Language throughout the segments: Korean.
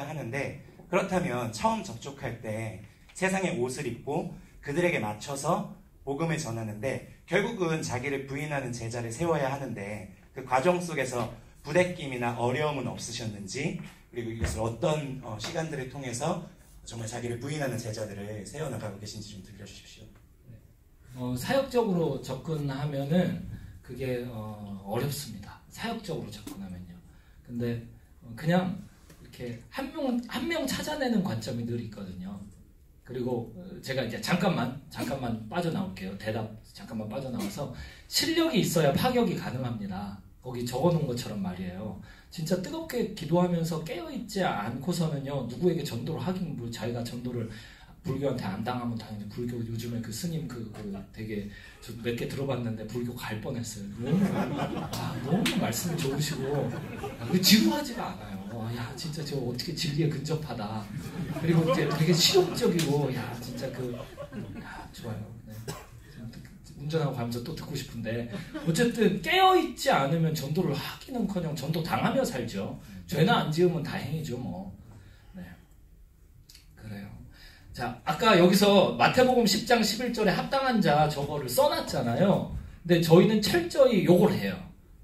하는데, 그렇다면 처음 접촉할 때 세상의 옷을 입고 그들에게 맞춰서 복음을 전하는데, 결국은 자기를 부인하는 제자를 세워야 하는데, 그 과정 속에서 부대낌이나 어려움은 없으셨는지, 그리고 이것을 어떤 시간들을 통해서 정말 자기를 부인하는 제자들을 세워나가고 계신지 좀 들려주십시오. 사역적으로 접근하면은 그게 어렵습니다. 사역적으로 접근하면요. 근데 그냥 이렇게 한 명 찾아내는 관점이 늘 있거든요. 그리고 제가 이제 잠깐만 빠져나올게요. 대답 잠깐만 빠져나와서, 실력이 있어야 파격이 가능합니다. 거기 적어놓은 것처럼 말이에요. 진짜 뜨겁게 기도하면서 깨어있지 않고서는요, 누구에게 전도를 하긴, 뭐 자기가 전도를 불교한테 안 당하면 당연히, 불교 요즘에 그 스님 되게 몇 개 들어봤는데 불교 갈 뻔했어요. 너무 말씀이 좋으시고 지루하지가 않아요. 야, 진짜 저 어떻게 진리에 근접하다. 그리고 이제 되게 실용적이고, 야, 진짜 좋아요. 네. 운전하고 가면서 또 듣고 싶은데, 어쨌든 깨어있지 않으면 전도를 하기는커녕 전도 당하며 살죠. 죄나 안 지으면 다행이죠, 뭐. 네, 그래요. 자, 아까 여기서 마태복음 10장 11절에 합당한 자 저거를 써놨잖아요. 근데 저희는 철저히 요걸 해요.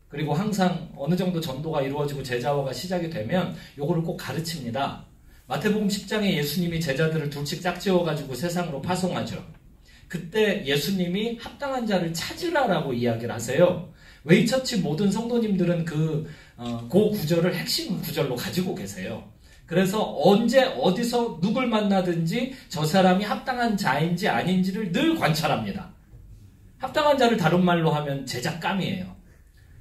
그리고 항상 어느 정도 전도가 이루어지고 제자화가 시작이 되면 요거를 꼭 가르칩니다. 마태복음 10장에 예수님이 제자들을 둘씩 짝지어가지고 세상으로 파송하죠. 그때 예수님이 합당한 자를 찾으라라고 이야기를 하세요. 웨이처치 모든 성도님들은 그 구절을 핵심 구절로 가지고 계세요. 그래서 언제 어디서 누굴 만나든지 저 사람이 합당한 자인지 아닌지를 늘 관찰합니다. 합당한 자를 다른 말로 하면 제작감이에요.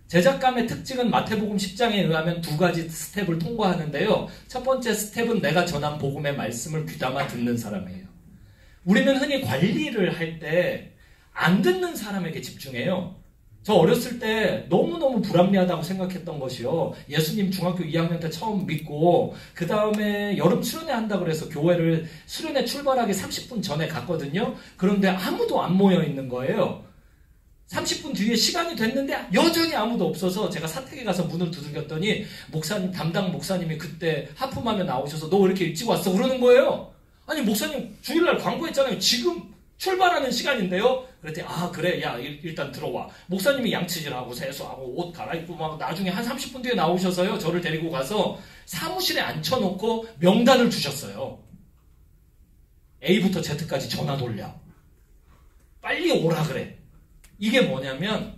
제작감의 특징은 마태복음 10장에 의하면 두 가지 스텝을 통과하는데요. 첫 번째 스텝은 내가 전한 복음의 말씀을 귀담아 듣는 사람이에요. 우리는 흔히 관리를 할 때 안 듣는 사람에게 집중해요. 저 어렸을 때 너무너무 불합리하다고 생각했던 것이요. 예수님 중학교 2학년 때 처음 믿고 그 다음에 여름 수련회 한다고 해서 교회를 수련회 출발하기 30분 전에 갔거든요. 그런데 아무도 안 모여 있는 거예요. 30분 뒤에 시간이 됐는데 여전히 아무도 없어서 제가 사택에 가서 문을 두들겼더니 담당 목사님이 그때 하품하며 나오셔서 너 왜 이렇게 일찍 왔어? 그러는 거예요. 아니, 목사님 주일날 광고했잖아요. 지금 출발하는 시간인데요. 그랬더니 그래, 야, 일단 들어와. 목사님이 양치질하고 세수하고 옷 갈아입고 막 나중에 한 30분 뒤에 나오셔서요, 저를 데리고 가서 사무실에 앉혀놓고 명단을 주셨어요. A부터 Z까지 전화 돌려. 빨리 오라 그래. 이게 뭐냐면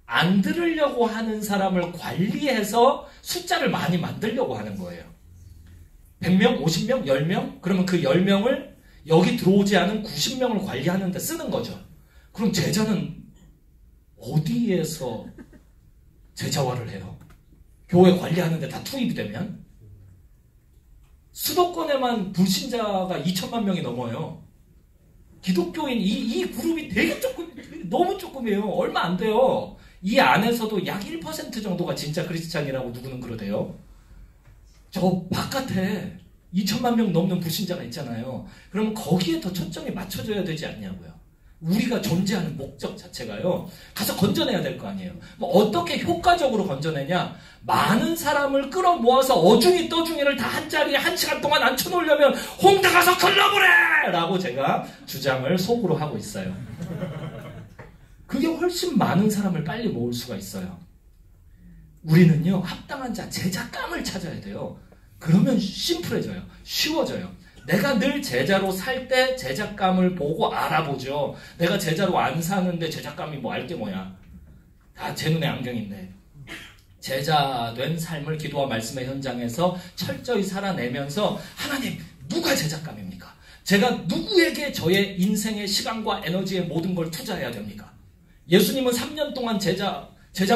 안 들으려고 하는 사람을 관리해서 숫자를 많이 만들려고 하는 거예요. 100명, 50명, 10명? 그러면 그 10명을 여기 들어오지 않은 90명을 관리하는 데 쓰는 거죠. 그럼 제자는 어디에서 제자화를 해요? 교회 관리하는 데 다 투입이 되면? 수도권에만 불신자가 2천만 명이 넘어요. 기독교인 이 그룹이 되게 너무 조금이에요. 얼마 안 돼요. 이 안에서도 약 1% 정도가 진짜 크리스찬이라고 누구는 그러대요. 저 바깥에 2천만 명 넘는 불신자가 있잖아요. 그러면 거기에 더 초점이 맞춰져야 되지 않냐고요. 우리가 존재하는 목적 자체가요. 가서 건져내야 될 거 아니에요. 뭐 어떻게 효과적으로 건져내냐. 많은 사람을 끌어모아서 어중이 떠중이를 다 한 자리에 1시간 동안 앉혀놓으려면 홍대 가서 걸러보래! 라고 제가 주장을 속으로 하고 있어요. 그게 훨씬 많은 사람을 빨리 모을 수가 있어요. 우리는요, 합당한 자, 제자감을 찾아야 돼요. 그러면 심플해져요. 쉬워져요. 내가 늘 제자로 살 때 제자감을 보고 알아보죠. 내가 제자로 안 사는데 제자감이 뭐 알게 뭐야. 다 제 눈에 안경인데. 제자 된 삶을 기도와 말씀의 현장에서 철저히 살아내면서 하나님, 누가 제자감입니까? 제가 누구에게 저의 인생의 시간과 에너지의 모든 걸 투자해야 됩니까? 예수님은 3년 동안 제자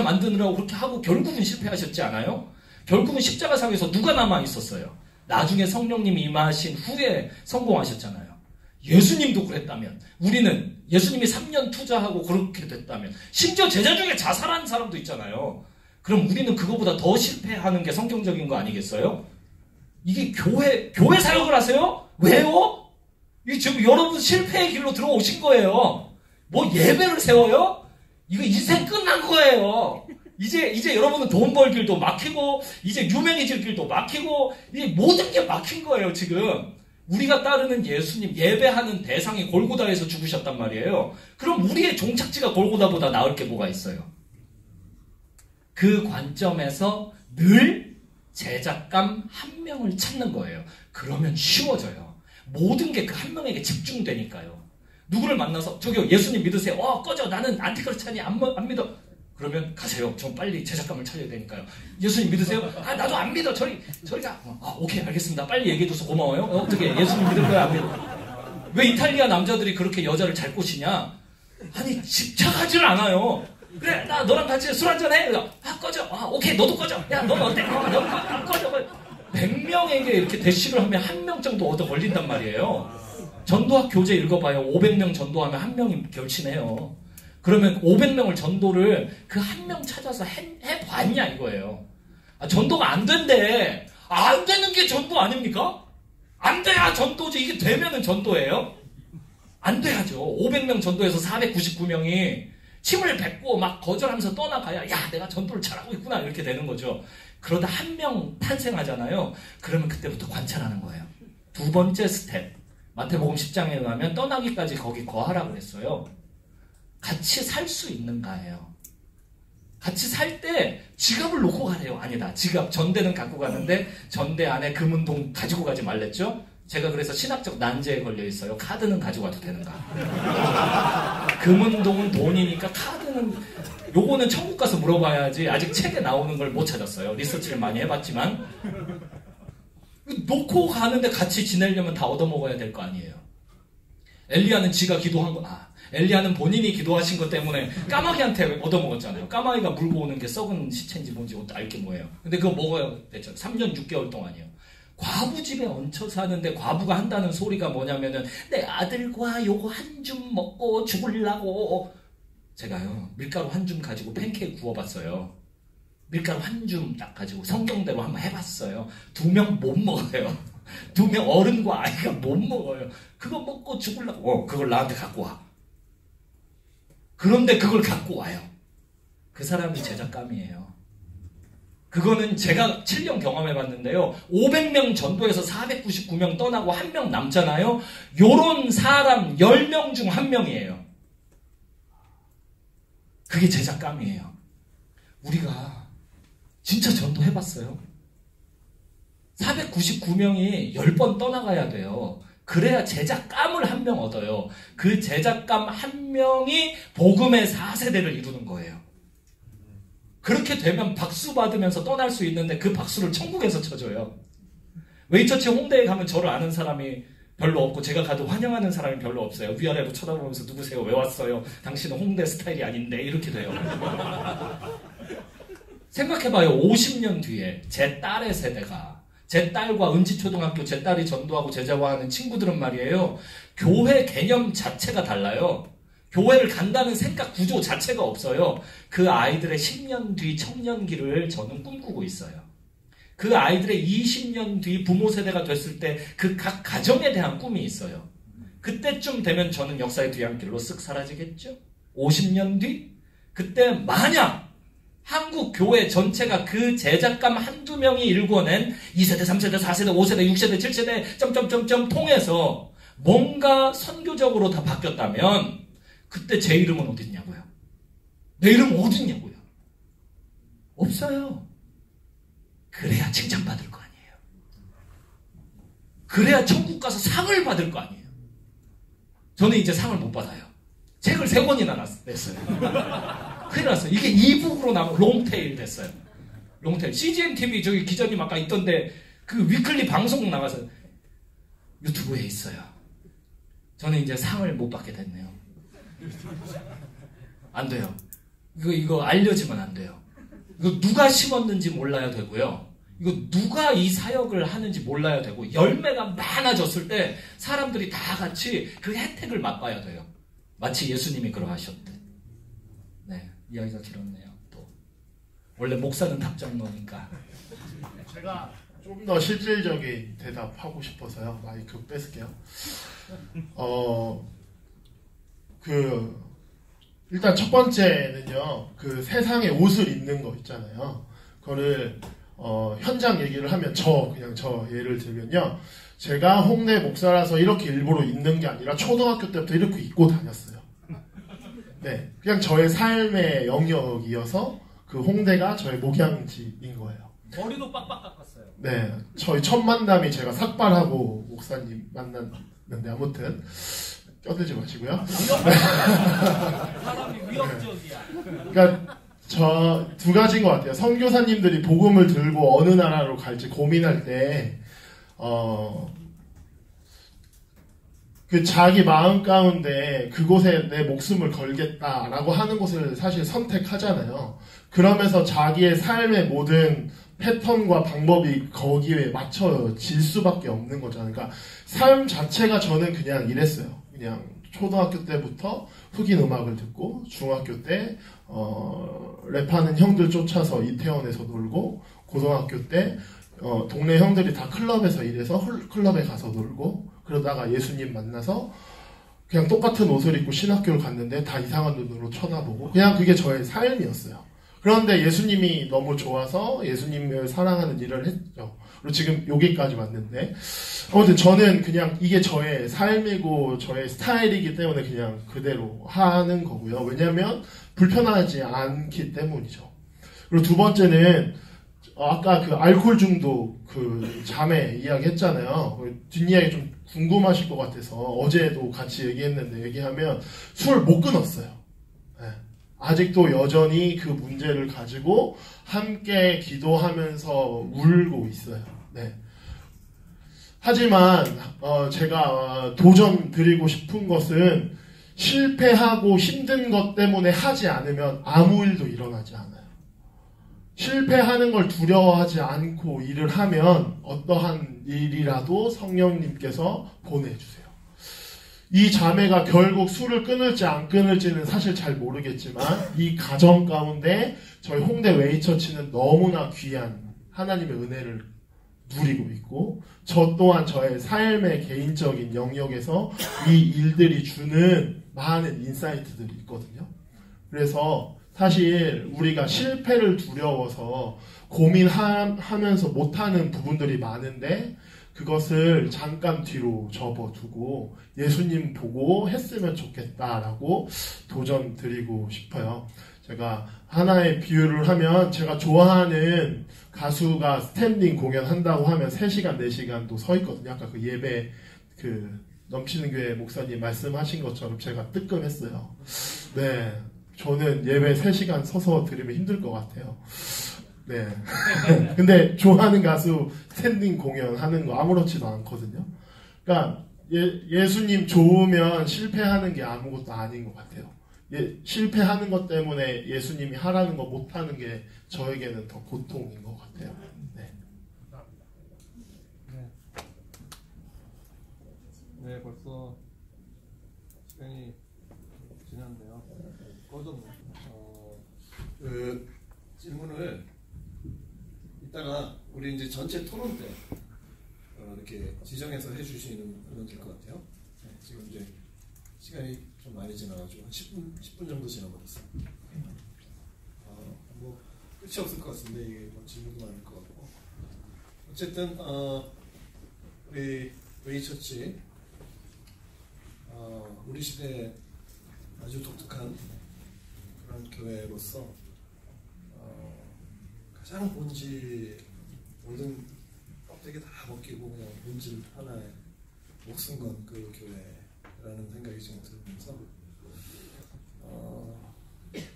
만드느라고 그렇게 하고 결국은 실패하셨지 않아요? 결국은 십자가상에서 누가 남아 있었어요? 나중에 성령님이 임하신 후에 성공하셨잖아요. 예수님도 그랬다면, 우리는 예수님이 3년 투자하고 그렇게 됐다면, 심지어 제자 중에 자살한 사람도 있잖아요. 그럼 우리는 그거보다 더 실패하는 게 성경적인 거 아니겠어요? 이게 교회 사역을 하세요? 왜요? 이 지금 여러분 실패의 길로 들어오신 거예요. 뭐 예배를 세워요? 이거 인생 끝난 거예요. 이제 여러분은 돈 벌 길도 막히고, 이제 유명해질 길도 막히고, 이제 모든 게 막힌 거예요, 지금. 우리가 따르는 예수님, 예배하는 대상이 골고다에서 죽으셨단 말이에요. 그럼 우리의 종착지가 골고다보다 나을 게 뭐가 있어요? 그 관점에서 늘 제작감 한 명을 찾는 거예요. 그러면 쉬워져요. 모든 게 그 한 명에게 집중되니까요. 누구를 만나서 저기요 예수님 믿으세요. 꺼져. 나는 안티크리스찬이 안 믿어. 그러면 가세요. 전 빨리 제작감을 찾아야 되니까요. 예수님 믿으세요? 나도 안 믿어. 저리 가. 오케이 알겠습니다. 빨리 얘기해줘서 고마워요. 어떻게 예수님 믿을 거야 안 믿어? 왜 이탈리아 남자들이 그렇게 여자를 잘 꼬시냐? 아니 집착하질 않아요. 그래 나 너랑 같이 술 한잔 해. 꺼져. 오케이 너도 꺼져. 야 너는 어때? 너 꺼져. 100명에게 이렇게 대시를 하면 1명 정도 얻어 걸린단 말이에요. 전도학 교재 읽어봐요. 500명 전도하면 1명이 결신해요. 그러면 500명을 전도를 그 1명 찾아서 해봤냐 이거예요. 전도가 안 된대. 안 되는 게 전도 아닙니까? 안 돼야 전도지. 이게 되면은 전도예요? 안 돼야죠. 500명 전도에서 499명이 침을 뱉고 막 거절하면서 떠나가야 야 내가 전도를 잘하고 있구나 이렇게 되는 거죠. 그러다 1명 탄생하잖아요. 그러면 그때부터 관찰하는 거예요. 두 번째 스텝. 마태복음 10장에 가면 떠나기까지 거기 거하라고 그랬어요. 같이 살 수 있는가예요. 같이 살 때 지갑을 놓고 가래요. 아니다. 지갑 전대는 갖고 가는데 전대 안에 금은동 가지고 가지 말랬죠. 제가 그래서 신학적 난제에 걸려 있어요. 카드는 가지고 가도 되는가. 금은동은 돈이니까 카드는 요거는 천국 가서 물어봐야지. 아직 책에 나오는 걸 못 찾았어요. 리서치를 많이 해봤지만 놓고 가는데 같이 지내려면 다 얻어먹어야 될 거 아니에요. 엘리야는 지가 기도한 거 엘리야는 본인이 기도하신 것 때문에 까마귀한테 얻어먹었잖아요. 까마귀가 물고 오는 게 썩은 시체인지 뭔지 알게 뭐예요. 근데 그거 먹어야 됐죠. 3년 6개월 동안이요. 과부 집에 얹혀 사는데 과부가 한다는 소리가 뭐냐면은 내 아들과 요거 한 줌 먹고 죽으려고. 제가요 밀가루 한 줌 가지고 팬케이크 구워봤어요. 밀가루 한 줌 딱 가지고 성경대로 한번 해봤어요. 2명 못 먹어요. 2명 어른과 아이가 못 먹어요. 그거 먹고 죽으려고. 그걸 나한테 갖고 와. 그런데 그걸 갖고 와요. 그 사람이 제작감이에요. 그거는 제가 7년 경험해봤는데요. 500명 전도에서 499명 떠나고 1명 남잖아요. 요런 사람 10명 중 1명이에요. 그게 제작감이에요. 우리가 진짜 전도해봤어요. 499명이 10번 떠나가야 돼요. 그래야 제작감을 1명 얻어요. 그 제작감 1명이 복음의 4세대를 이루는 거예요. 그렇게 되면 박수 받으면서 떠날 수 있는데 그 박수를 천국에서 쳐줘요. 웨이처치 홍대에 가면 저를 아는 사람이 별로 없고 제가 가도 환영하는 사람이 별로 없어요. 위아래로 쳐다보면서 누구세요? 왜 왔어요? 당신은 홍대 스타일이 아닌데 이렇게 돼요. 생각해봐요. 50년 뒤에 제 딸의 세대가 제 딸과 은지초등학교 제 딸이 전도하고 제자화하는 친구들은 말이에요. 교회 개념 자체가 달라요. 교회를 간다는 생각 구조 자체가 없어요. 그 아이들의 10년 뒤 청년기를 저는 꿈꾸고 있어요. 그 아이들의 20년 뒤 부모 세대가 됐을 때 그 각 가정에 대한 꿈이 있어요. 그때쯤 되면 저는 역사의 뒤안길로 쓱 사라지겠죠? 50년 뒤? 그때 만약 한국 교회 전체가 그 제작감 한두 명이 일궈낸 2세대, 3세대, 4세대, 5세대, 6세대, 7세대 점점점점 통해서 뭔가 선교적으로 다 바뀌었다면 그때 제 이름은 어디 있냐고요? 내 이름 어디 있냐고요? 없어요. 그래야 칭찬받을 거 아니에요. 그래야 천국 가서 상을 받을 거 아니에요. 저는 이제 상을 못 받아요. 책을 3권이나 냈어요. 큰일 났어요. 이게 이북으로 나온 롱테일 됐어요. 롱테일. CGN TV 저기 기자님 아까 있던데 그 위클리 방송 나가서 유튜브에 있어요. 저는 이제 상을 못 받게 됐네요. 안 돼요. 이거 알려지면 안 돼요. 이거 누가 심었는지 몰라야 되고요. 이거 누가 이 사역을 하는지 몰라야 되고 열매가 많아졌을 때 사람들이 다 같이 그 혜택을 맛봐야 돼요. 마치 예수님이 그러하셨대. 네, 이야기가 길었네요. 또 원래 목사는 답장너니까. 제가 좀 더 실질적인 대답하고 싶어서요. 마이크 뺏을게요. 일단 첫 번째는요, 그 세상에 옷을 입는 거 있잖아요. 그거를 현장 얘기를 하면 그냥 저 예를 들면요, 제가 홍대 목사라서 이렇게 일부러 입는 게 아니라 초등학교 때부터 이렇게 입고 다녔어요. 네, 그냥 저의 삶의 영역이어서 그 홍대가 저의 목양지인 거예요. 머리도 빡빡 깎았어요. 네, 저희 첫 만남이 제가 삭발하고 목사님 만났는데 아무튼 껴들지 마시고요. 사람이 위협적이야. 그러니까 저 두 가지인 것 같아요. 선교사님들이 복음을 들고 어느 나라로 갈지 고민할 때 그 자기 마음 가운데 그곳에 내 목숨을 걸겠다라고 하는 곳을 사실 선택하잖아요. 그러면서 자기의 삶의 모든 패턴과 방법이 거기에 맞춰질 수밖에 없는 거잖아요. 그러니까 삶 자체가 저는 그냥 이랬어요. 그냥 초등학교 때부터 흑인 음악을 듣고 중학교 때 랩하는 형들 쫓아서 이태원에서 놀고 고등학교 때 동네 형들이 다 클럽에서 일해서 클럽에 가서 놀고 그러다가 예수님 만나서 그냥 똑같은 옷을 입고 신학교를 갔는데 다 이상한 눈으로 쳐다보고 그냥 그게 저의 삶이었어요. 그런데 예수님이 너무 좋아서 예수님을 사랑하는 일을 했죠. 그리고 지금 여기까지 왔는데 아무튼 저는 그냥 이게 저의 삶이고 저의 스타일이기 때문에 그냥 그대로 하는 거고요. 왜냐하면 불편하지 않기 때문이죠. 그리고 두 번째는 아까 그 알코올 중독 그 자매 이야기 했잖아요. 뒷이야기 좀 궁금하실 것 같아서 어제도 같이 얘기했는데 얘기하면 술 못 끊었어요. 네. 아직도 여전히 그 문제를 가지고 함께 기도하면서 울고 있어요. 네. 하지만 제가 도전 드리고 싶은 것은 실패하고 힘든 것 때문에 하지 않으면 아무 일도 일어나지 않아요. 실패하는 걸 두려워하지 않고 일을 하면 어떠한 일이라도 성령님께서 보내주세요. 이 자매가 결국 술을 끊을지 안 끊을지는 사실 잘 모르겠지만 이 가정 가운데 저희 홍대 웨이처치는 너무나 귀한 하나님의 은혜를 누리고 있고 저 또한 저의 삶의 개인적인 영역에서 이 일들이 주는 많은 인사이트들이 있거든요. 그래서 사실 우리가 실패를 두려워서 고민하면서 못하는 부분들이 많은데 그것을 잠깐 뒤로 접어두고 예수님 보고 했으면 좋겠다라고 도전 드리고 싶어요. 제가 하나의 비유를 하면 제가 좋아하는 가수가 스탠딩 공연한다고 하면 3시간, 4시간도 서 있거든요. 아까 그 예배 넘치는 교회 목사님 말씀하신 것처럼 제가 뜨끔했어요. 네, 저는 예배 3시간 서서 들으면 힘들 것 같아요. 네. 근데 좋아하는 가수 스탠딩 공연하는 거 아무렇지도 않거든요. 그러니까 예수님 좋으면 실패하는 게 아무것도 아닌 것 같아요. 실패하는 것 때문에 예수님이 하라는 거 못하는 게 저에게는 더 고통인 것 같아요. 네. 네, 벌써 시간이 지났네요. 꺼졌네요. 그 질문을 이따가 우리 이제 전체 토론 때 이렇게 지정해서 해주시면 될 것 같아요. 네, 지금 이제 시간이 좀 많이 지나가지고 한 10분 정도 지나버렸어요. 뭐 끝이 없을 것 같은데 이게 뭐 질문도 많을 것 같고 어쨌든 우리 웨이처치 우리 시대에 아주 독특한 그런 교회로서 가장 본질 모든 껍데기 다 벗기고 그냥 본질 하나에 목숨 건 그 교회라는 생각이 지금 들면서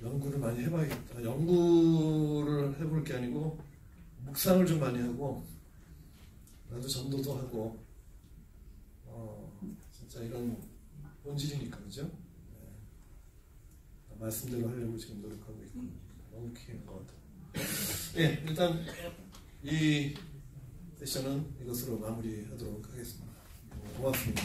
연구를 많이 해봐야겠다. 연구를 해볼 게 아니고 묵상을 좀 많이 하고 나도 전도도 하고 진짜 이런 본질이니까 그죠? 네. 말씀대로 하려고 지금 노력하고 있고 너무 귀한 것 같아요. 네, 일단 이 세션은 이것으로 마무리하도록 하겠습니다. 고맙습니다.